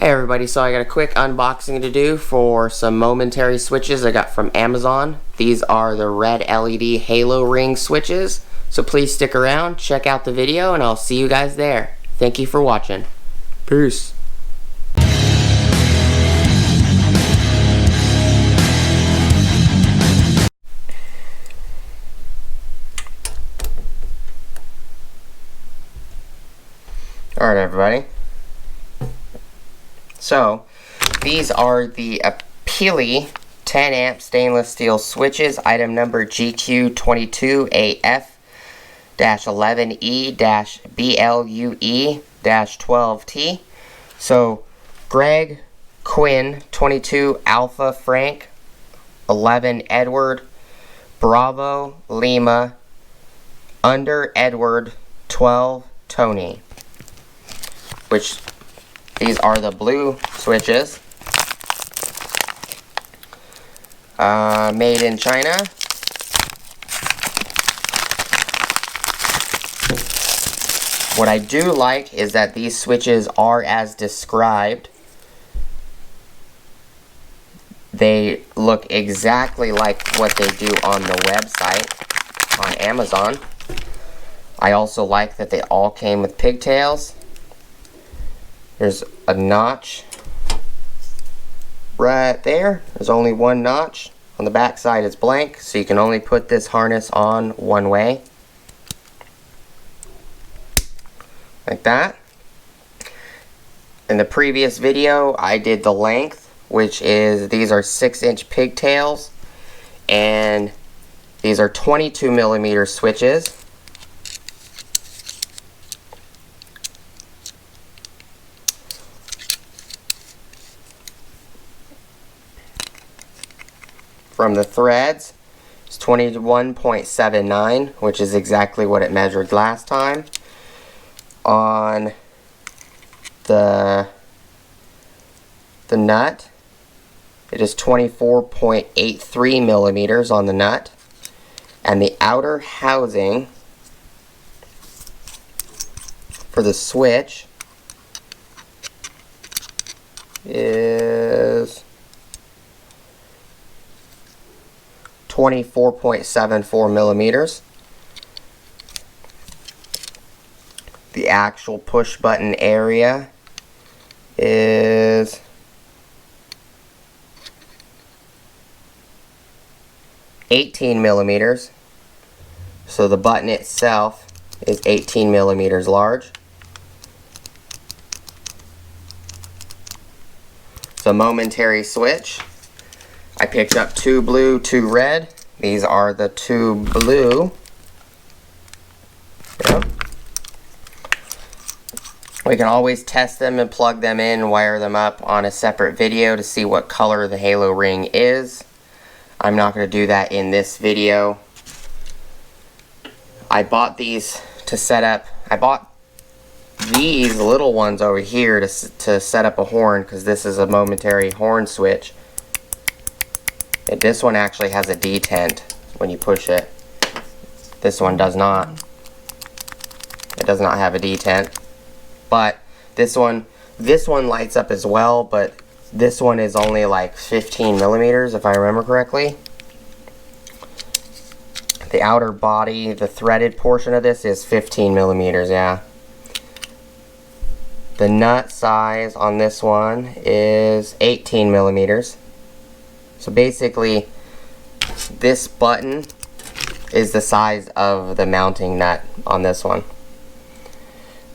Hey everybody, so I got a quick unboxing to do for some Momentary switches I got from Amazon. These are the red LED halo ring switches, so please stick around, check out the video, and I'll see you guys there. Thank you for watching. Peace. Alright everybody. So, these are the Apili 10 amp stainless steel switches, item number GQ22AF-11E-BLUE-12T. So, Greg, Quinn, 22 Alpha Frank, 11 Edward, Bravo Lima, under Edward, 12 Tony. Which these are the blue switches, made in China. What I do like is that these switches are as described. They look exactly like what they do on the website on Amazon. I also like that they all came with pigtails. There's a notch right there. There's only one notch. On the back side it's blank, so you can only put this harness on one way. Like that. In the previous video I did the length, which is, these are 6-inch pigtails, and these are 22 millimeter switches. From the threads, it's 21.79, which is exactly what it measured last time. On the nut, it is 24.83 millimeters on the nut. And the outer housing for the switch is 24.74 millimeters. The actual push button area is 18 millimeters. So the button itself is 18 millimeters large. It's a Momentary switch. I picked up 2 blue, 2 red. These are the 2 blue. Yep. We can always test them and plug them in and wire them up on a separate video to see what color the halo ring is. I'm not going to do that in this video. I bought these to set up. I bought these little ones over here to set up a horn, because this is a Momentary horn switch. This one actually has a detent when you push it. This one does not. It does not have a detent. But this one lights up as well, but this one is only like 15 millimeters if I remember correctly. The outer body, the threaded portion of this is 15 millimeters, yeah. The nut size on this one is 18 millimeters. So basically, this button is the size of the mounting nut on this one.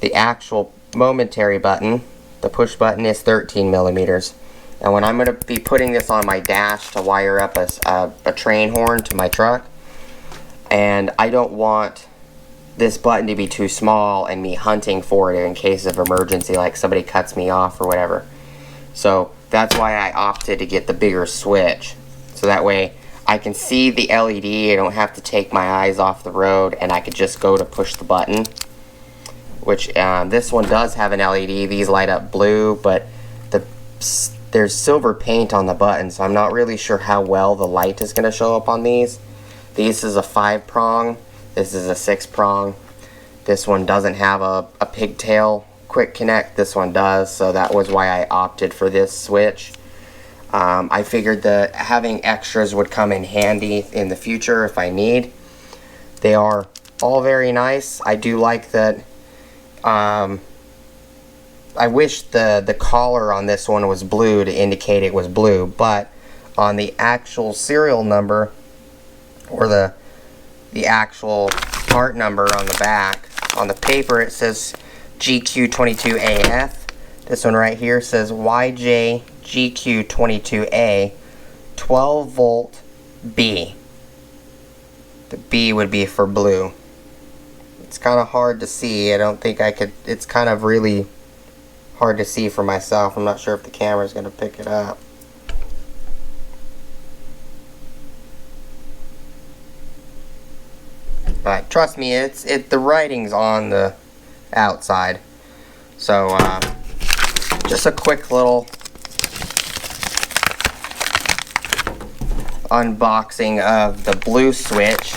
The actual Momentary button, the push button, is 13 millimeters. And when I'm going to be putting this on my dash to wire up a train horn to my truck, and I don't want this button to be too small and me hunting for it in case of emergency, like somebody cuts me off or whatever. So that's why I opted to get the bigger switch. So that way I can see the LED, I don't have to take my eyes off the road, and I could just go to push the button. Which, this one does have an LED, these light up blue, but there's silver paint on the button, so I'm not really sure how well the light is going to show up on these. This is a 5-prong, this is a 6-prong. This one doesn't have a pigtail quick connect this one does, so that was why I opted for this switch. I figured that having extras would come in handy in the future if I need. They are all very nice. I do like that. I wish the collar on this one was blue to indicate it was blue, but on the actual serial number, or the actual part number on the back, on the paper it says GQ22AF. This one right here says YJGQ22A 12 volt B. The B would be for blue. It's kind of hard to see. I don't think I could. It's kind of really hard to see for myself. I'm not sure if the camera's going to pick it up. But trust me, the writing's on the outside. So just a quick little unboxing of the blue switch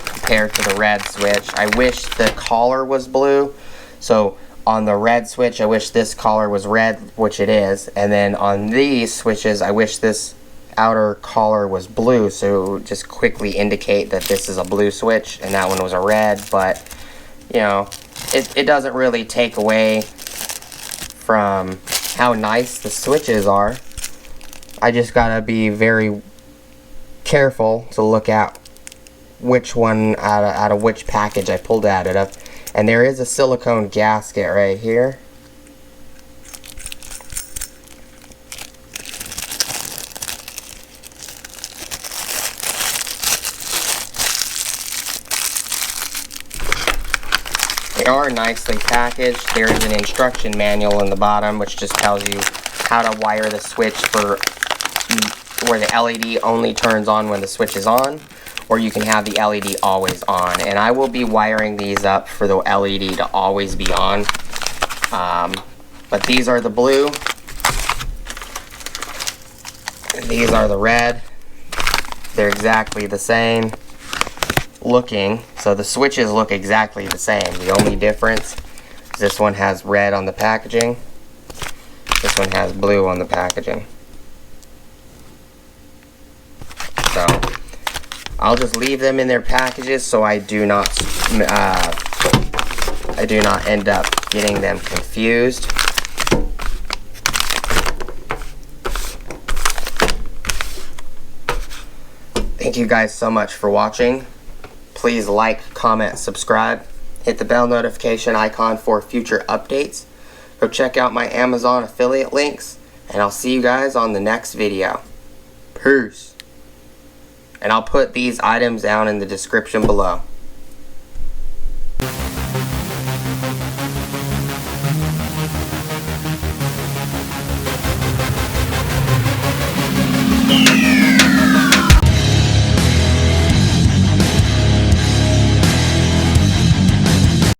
compared to the red switch. I wish the collar was blue. So on the red switch, I wish this collar was red, which it is. And then on these switches, I wish this outer collar was blue, so just quickly indicate that this is a blue switch and that one was a red. But you know, it doesn't really take away from how nice the switches are. I just gotta be very careful to look at which one out of which package I pulled out of. And there is a silicone gasket right here. They are nicely packaged. There is an instruction manual in the bottom which just tells you how to wire the switch for where the LED only turns on when the switch is on, or you can have the LED always on. And I will be wiring these up for the LED to always be on. But these are the blue, and these are the red. They're exactly the same looking, so the switches look exactly the same. The only difference is this one has red on the packaging, this one has blue on the packaging. So I'll just leave them in their packages so I do not end up getting them confused. Thank you guys so much for watching. Please like, comment, subscribe. Hit the bell notification icon for future updates. Go check out my Amazon affiliate links, and I'll see you guys on the next video. Peace. And I'll put these items down in the description below.